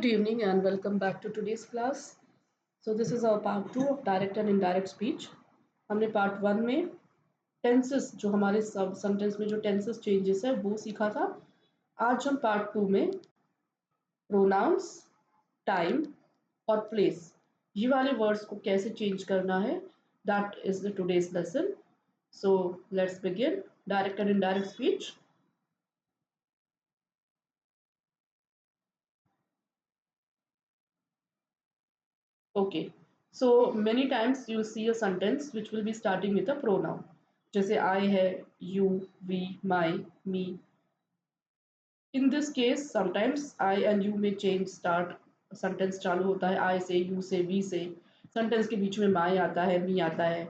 Good evening and welcome back to today's class. So this is our part 2 of direct and indirect speech. हमने part 1 में tenses जो हमारे sentence में जो tenses changes है वो सीखा था. आज हम part 2 में pronouns, time और place ये वाले words को कैसे change करना है, that is the today's lesson. So let's begin direct and indirect speech. Okay, so many times you'll see a sentence which will be starting with a pronoun. जैसे I है, you, we, my, me. In this case, sometimes I and you may change start. Sentence चालू होता है I से, you से, we से. Sentence के बीच में my आता है, me आता है.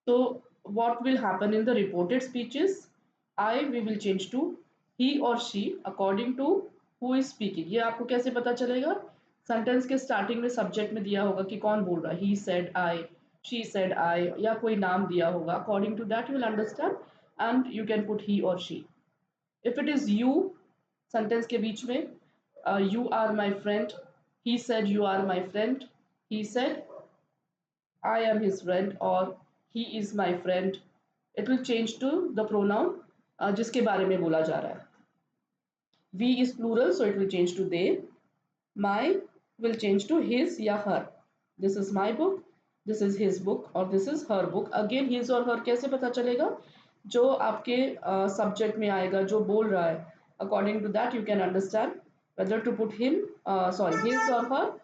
So what will happen in the reported speeches? We will change to he or she according to who is speaking. ये आपको कैसे पता चलेगा? सेंटेंस के स्टार्टिंग में सब्जेक्ट में दिया होगा कि कौन बोल रहा है. He said I, she said I, या कोई नाम दिया होगा. According to that you will understand and you can put he और she. If it is you, sentence के बीच में you are my friend, he said you are my friend, he said I am his friend or he is my friend. It will change to the pronoun जिसके बारे में बोला जा रहा है. We is plural, so it will change to they. My will change to his या her. This is my book, this is his book or this is her book. Again his और her कैसे पता चलेगा? जो आपके subject में आएगा, जो बोल रहा है, according to that you can understand whether to put him, his or her,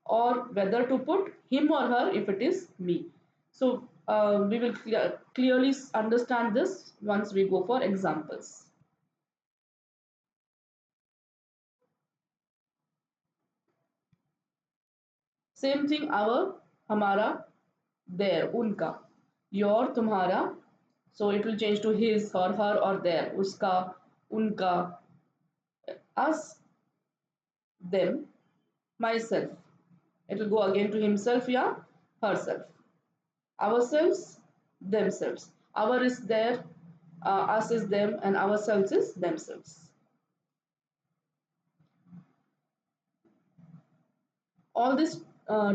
or whether to put him or her if it is me. So we will clearly understand this once we go for examples. Same thing our, हमारा, their, उनका, your, तुम्हारा. So it will change to his or her or their, उसका, उनका, us, them, myself. It will go again to himself या herself. Ourselves, themselves. Our is their, us is them, and ourselves is themselves. All these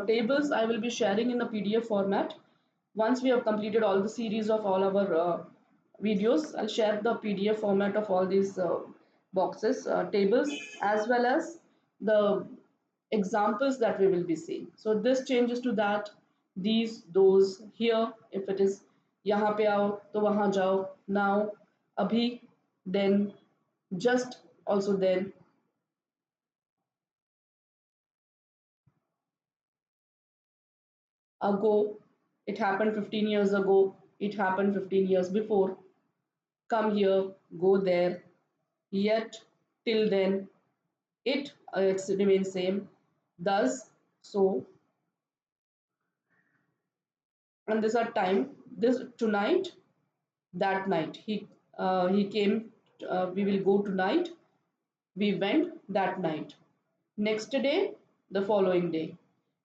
tables I will be sharing in a PDF format. Once we have completed all the series of all our videos, I'll share the PDF format of all these boxes, tables, as well as the examples that we will be seeing. So this changes to that, these, those, here, if it is यहाँ पे आओ तो वहाँ जाओ, now, अभी, then, just, also then. Ago, it happened 15 years ago, it happened 15 years before. Come here, go there. Yet, till then. It remains same. Thus, so. And this are time. This tonight, that night. He came. We will go tonight. We went that night. Next day, the following day.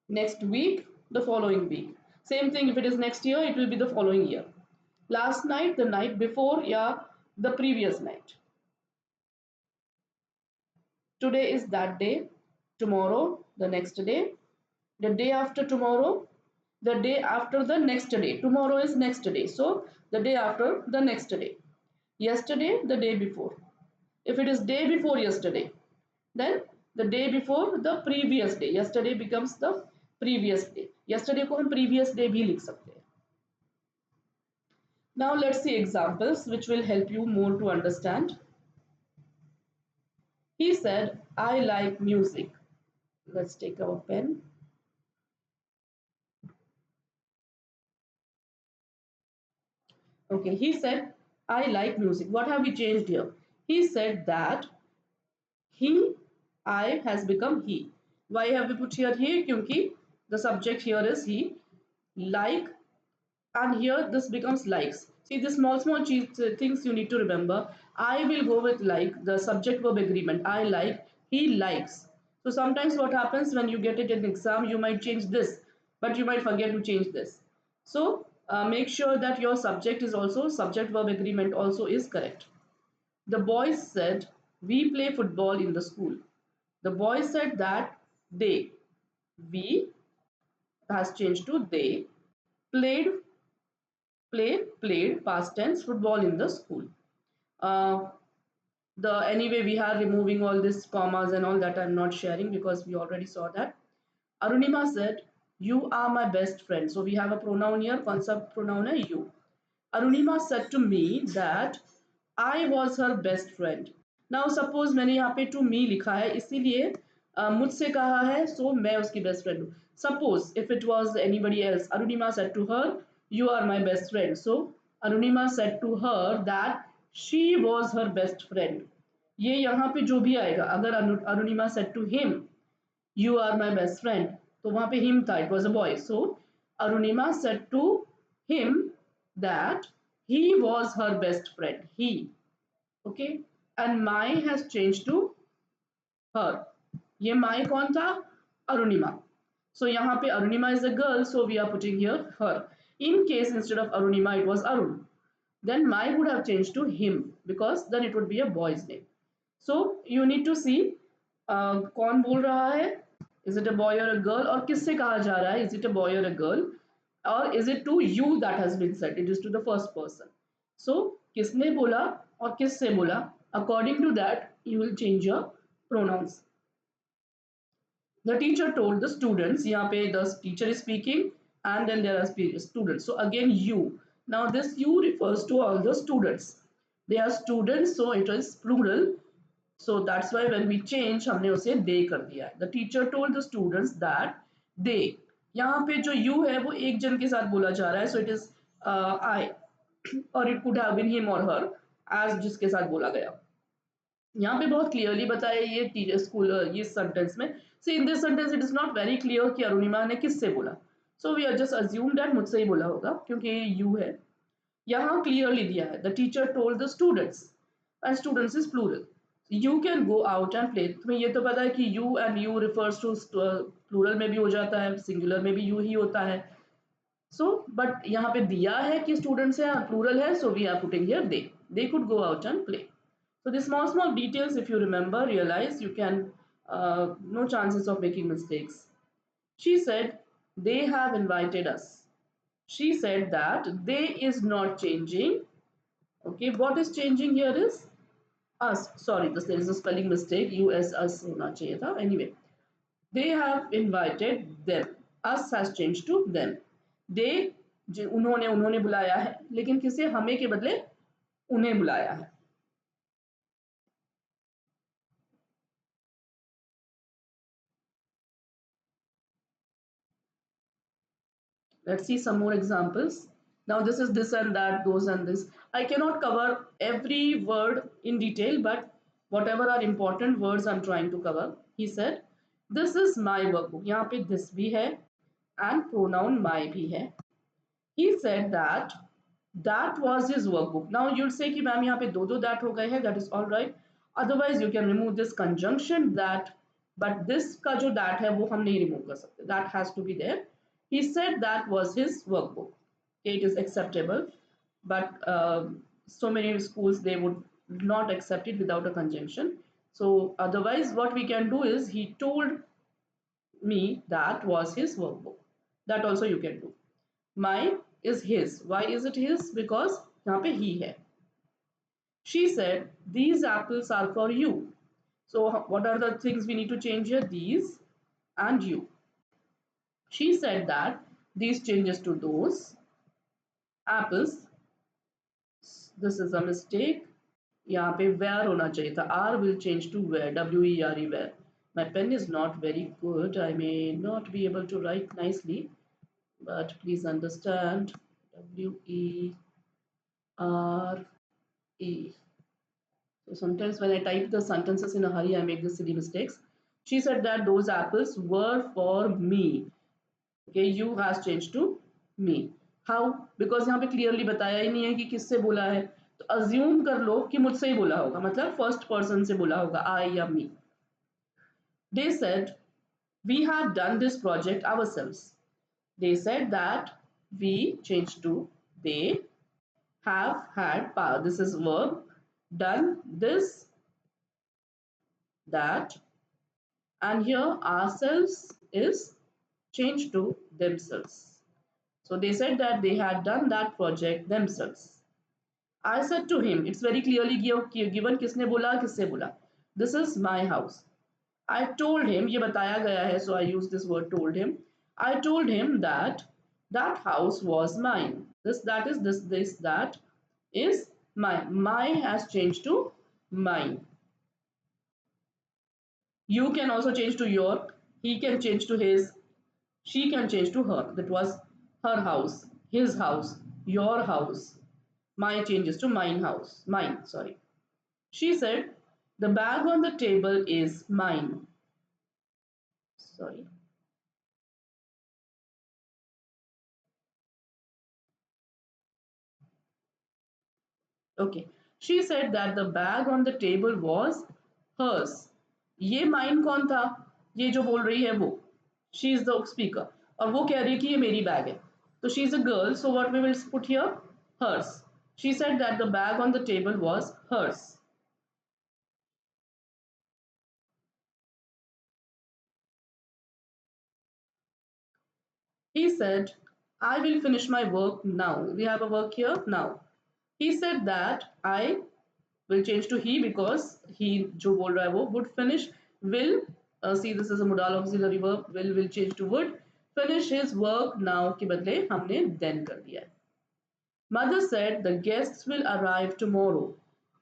Next week, the following week. Same thing, if it is next year, it will be the following year. Last night, the night before, yeah, the previous night. Today is that day. Tomorrow, the next day. The day after tomorrow, the day after the next day. Tomorrow is next day. So, the day after the next day. Yesterday, the day before. If it is day before yesterday, then the day before the previous day. Yesterday becomes the previous day. Yesterday को हम previous day भी लिख सकते हैं. Now let's see examples which will help you more to understand. He said, I like music. Let's take our pen. Okay, he said, I like music. What have we changed here? He said that he, I has become he. Why have we put here he? Because the subject here is he. Like, and here this becomes likes. See, the small things you need to remember. I will go with like, the subject verb agreement. I like, he likes. So sometimes what happens when you get it in exam, you might change this, but you might forget to change this. So make sure that your subject is also, subject verb agreement also is correct. The boys said, we play football in the school. The boys said that they. We has changed to they. Played, played past tense football in the school. Uh, the anyway we are removing all these commas and all that. I'm not sharing because we already saw that. Arunima said, "You are my best friend." So we have a pronoun here. कौन सा pronoun है? You. Arunima said to me that I was her best friend. Now suppose मैंने यहाँ पे to me लिखा है इसीलिए मुझसे कहा है so मैं उसकी best friend हूँ. Suppose if it was anybody else, Arunima said to her, "You are my best friend." So Arunima said to her that she was her best friend. ये यहाँ पे जो भी आएगा अगर Arunima said to him, "You are my best friend," तो वहाँ पे him था, it was a boy. So Arunima said to him that he was her best friend. He, okay, and my has changed to her. ये my कौन था? Arunima. So यहाँ पे Arunima is a girl, so we are putting here her. In case instead of Arunima it was Arun, then my would have changed to him because then it would be a boy's name. So you need to see कौन बोल रहा है, is it a boy or a girl, और किससे कहा जा रहा है, is it a boy or a girl, or is it to you that has been said, it is to the first person. So किसने बोला और किससे बोला, according to that you will change your pronouns. The teacher told the students, यहाँ पे the teacher is speaking and then there are students. So again you. Now this you refers to all the students. They are students, so it is plural. So that's why when we change हमने उसे they कर दिया है. The teacher told the students that they. यहाँ पे जो you है वो एक जन के साथ बोला जा रहा है. So it is I or it could have been him or her as जिसके साथ बोला गया. यहाँ पे बहुत क्लियरली बताया ये स्कूल ये सेंटेंस में. See in this sentence it is not very clear कि अरुणिमा ने किससे बोला. So we are just assume that मुझसे ही बोला होगा क्योंकि ये यू है. यहाँ क्लियरली दिया है the teacher told the students and students is plural. You can go out and play. तुम्हें ये तो पता है कि you and you refers to plural में भी हो जाता है, सिंगुलर में भी यू ही होता है. सो बट यहाँ पे दिया है कि स्टूडेंट्स है प्लूरल है, so we are putting here they could go out and play. So the small details, if you remember, realize you can no chances of making mistakes. She said they have invited us. She said that they is not changing. Okay, what is changing here is us. Sorry, there is a spelling mistake. US us होना चाहिए था. Anyway, they have invited them. Us has changed to them. They उन्होंने बुलाया है, लेकिन किसे, हमें के बदले उन्हें बुलाया है. Let's see some more examples. Now this is this and that, those and this. I cannot cover every word in detail, but whatever are important words I'm trying to cover. He said, this is my workbook. यहाँ पे this भी है and pronoun my भी है. He said that was his workbook. Now you'll say कि ma'am यहाँ पे दो that हो गए हैं. That is all right. Otherwise you can remove this conjunction that, but this का जो that है वो हम नहीं remove कर सकते. That has to be there. He said that was his workbook. Okay, it is acceptable, but so many schools they would not accept it without a conjunction. So otherwise what we can do is he told me that was his workbook. That also you can do. My is his. Why is it his? Because यहाँ पे he है. She said these apples are for you. So what are the things we need to change here? These and you. She said that these changes to those apples. This is a mistake. यहाँ पे where होना चाहिए था. R will change to where. W-E-R-E where. My pen is not very good. I may not be able to write nicely, but please understand. W-E-R-E. So sometimes when I type the sentences in a hurry, I make the silly mistakes. She said that those apples were for me. Okay, you has changed to me. How? Because यहाँ पे clearly बताया ही नहीं है कि किससे बोला है. तो assume कर लो कि मुझसे ही बोला होगा, मतलब first person से बोला होगा, I या me. They said we have done this project ourselves. They said that we changed to they have had power. This is verb. Done this, that, and here ourselves is changed to themselves. So they said that they had done that project themselves. I said to him, it's very clearly given किसने बोला किससे बोला. This is my house. I told him, ये बताया गया है, so I use this word told him. I told him that that house was mine. That is, that is mine. My has changed to mine. You can also change to your, he can change to his, she can change to her. That was her house, his house, your house. My changes to mine house. Mine, sorry. She said, the bag on the table is mine. Sorry. Okay. She said that the bag on the table was hers. ये mine कौन था? ये जो बोल रही है वो. She is the speaker. और वो कह रही है कि ये मेरी बैग है. So she is a girl. So what we will put here? Hers. She said that the bag on the table was hers. He said, I will finish my work now. We have a work here now. He said that I will change to he because he जो बोल रहा है वो would finish will see this is a modal auxiliary verb will change to would finish his work now के बदले हमने then कर दिया है. Mother said the guests will arrive tomorrow.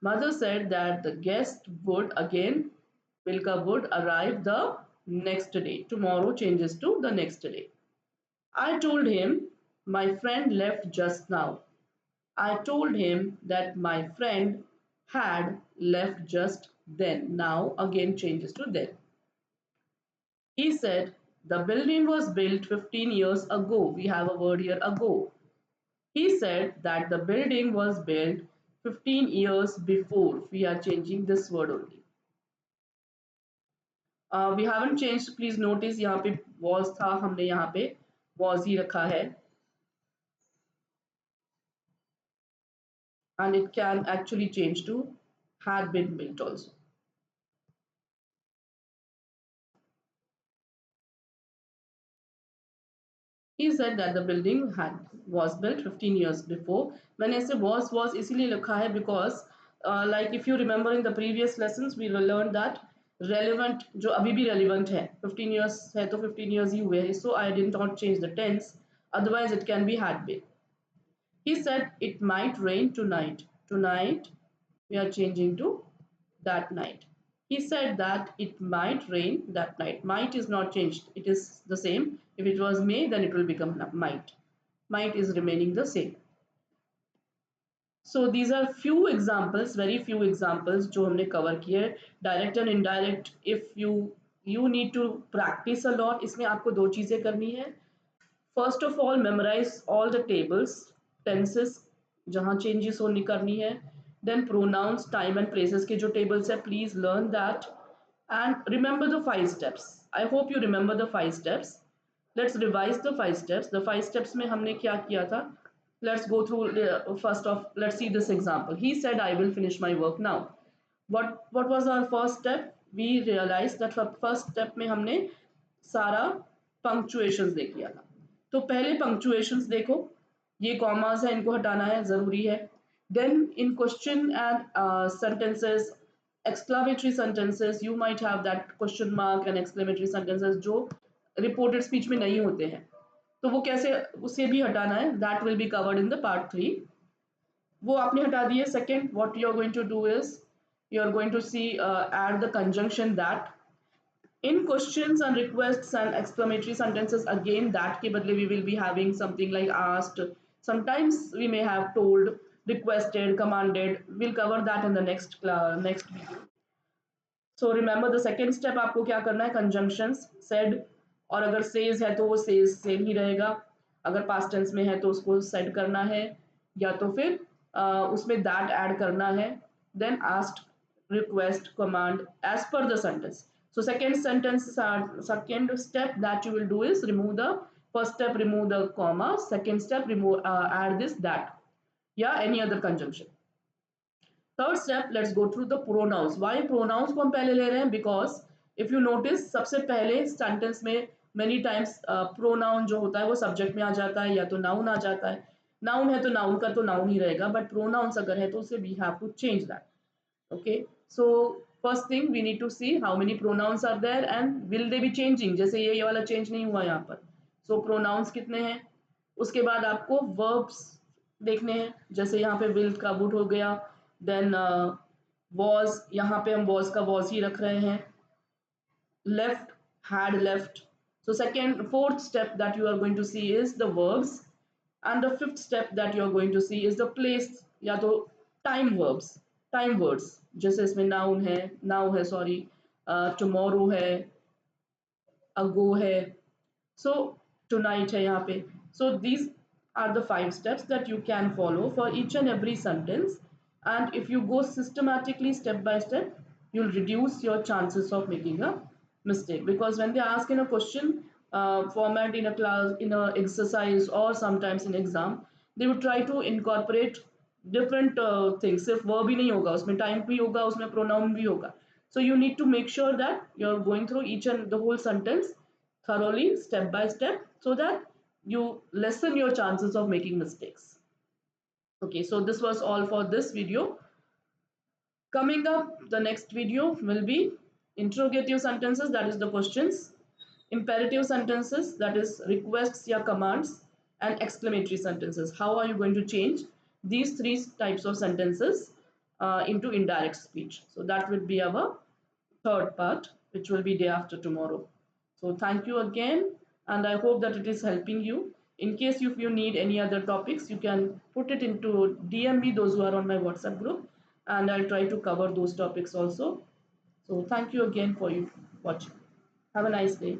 Mother said that the guest would again will का would arrive the next day. Tomorrow changes to the next day. I told him my friend left just now. I told him that my friend had left just then. Now again changes to then. He said the building was built 15 years ago. We have a word here ago. He said that the building was built 15 years before. We are changing this word only. We haven't changed. Please notice यहाँ पे was था हमने यहाँ पे was ही रखा है. And it can actually change to had been built also. He said that the building had was built 15 years before. मैंने ऐसे was इसीलिए लिखा है because like if you remember in the previous lessons we learned that relevant जो अभी भी relevant है 15 years है तो 15 years ही हुए हैं, so I did not change the tense, otherwise it can be had been. He said it might rain tonight. Tonight we are changing to that night. He said that it might rain that night. Might is not changed. It is the same. If it was may, then it will become might. Might is remaining the same. So these are few examples, very few examples जो हमने cover किए. Direct and indirect. If you need to practice a lot, इसमें आपको दो चीजें करनी है. First of all, memorize all the tables, tenses जहाँ changes होनी करनी है. Then pronouns, time and places के जो tables है, please learn that and remember the five steps. I hope you remember the five steps. Let's revise the five steps. The five steps में हमने क्या किया था? Let's go through first of. Let's see this example. He said, "I will finish my work now." What was our first step? We realized that first step में हमने सारा punctuations देख लिया था. तो पहले punctuations देखो. ये commas है, इनको हटाना है, ज़रूरी है. Then in question and sentences, exclamatory sentences, you might have that question mark and exclamatory sentences जो reported speech में नहीं होते हैं. तो वो कैसे उसे भी हटाना है, that will be covered in the part 3. वो आपने हटा दिए. Second, what you are going to do is you are going to see add the conjunction that. In questions and requests and exclamatory sentences, again that के बदले we will be having something like asked. Sometimes we may have told, requested, commanded. We'll cover that in the next video. So remember the second step आपको क्या करना है, conjunctions said, और अगर says है तो वो सेज सेम ही रहेगा, अगर पास्ट टेंस में है तो उसको सेड करना है या तो फिर उसमें दैट ऐड करना है. Then asked, request, command as per the sentence. So second step that you will do is remove the first step, remove the comma, second step remove add this that या any other conjunction. Third step, let's go through the pronouns. Why pronouns को हम पहले ले रहे हैं? Because if you notice सबसे पहले sentence में मेनी टाइम्स प्रोनाउन जो होता है वो सब्जेक्ट में आ जाता है या तो नाउन आ जाता है। नाउन है तो नाउन का तो नाउन ही रहेगा, बट प्रोनाउंस अगर है तो उसे we have to change that. Okay, so first thing we need to see how many pronouns are there and will they be changing, जैसे ये वाला चेंज नहीं हुआ यहाँ पर। so pronouns कितने हैं। उसके बाद आपको verbs देखने हैं, जैसे यहाँ पे will का would हो गया, then was, यहाँ पे हम was का was ही रख रहे हैं, left, had left। so second fourth step that you are going to see is the verbs, and the fifth step that you are going to see is the place या तो time verbs, time words, जैसे इसमें noun है, now है sorry, tomorrow है, ago है, so tonight है यहाँ पे। so these are the 5 steps that you can follow for each and every sentence, and if you go systematically step by step you'll reduce your chances of making a mistake, because when they ask in a question format in a class, in a exercise, or sometimes in exam, they would try to incorporate different things। सिर्फ verb ही नहीं होगा उसमें, time भी होगा उसमें, pronoun भी होगा। so you need to make sure that you're going through each and the whole sentence thoroughly step by step so that you lessen your chances of making mistakes। okay, so this was all for this video। coming up, the next video will be interrogative sentences, that is the questions, imperative sentences, that is requests या commands, and exclamatory sentences, how are you going to change these 3 types of sentences into indirect speech। so that will be our third part, which will be day after tomorrow। so thank you again, and I hope that it is helping you। in case if you need any other topics, you can put it into DM me, those who are on my WhatsApp group, and I'll try to cover those topics also। so thank you again for you watching, have a nice day।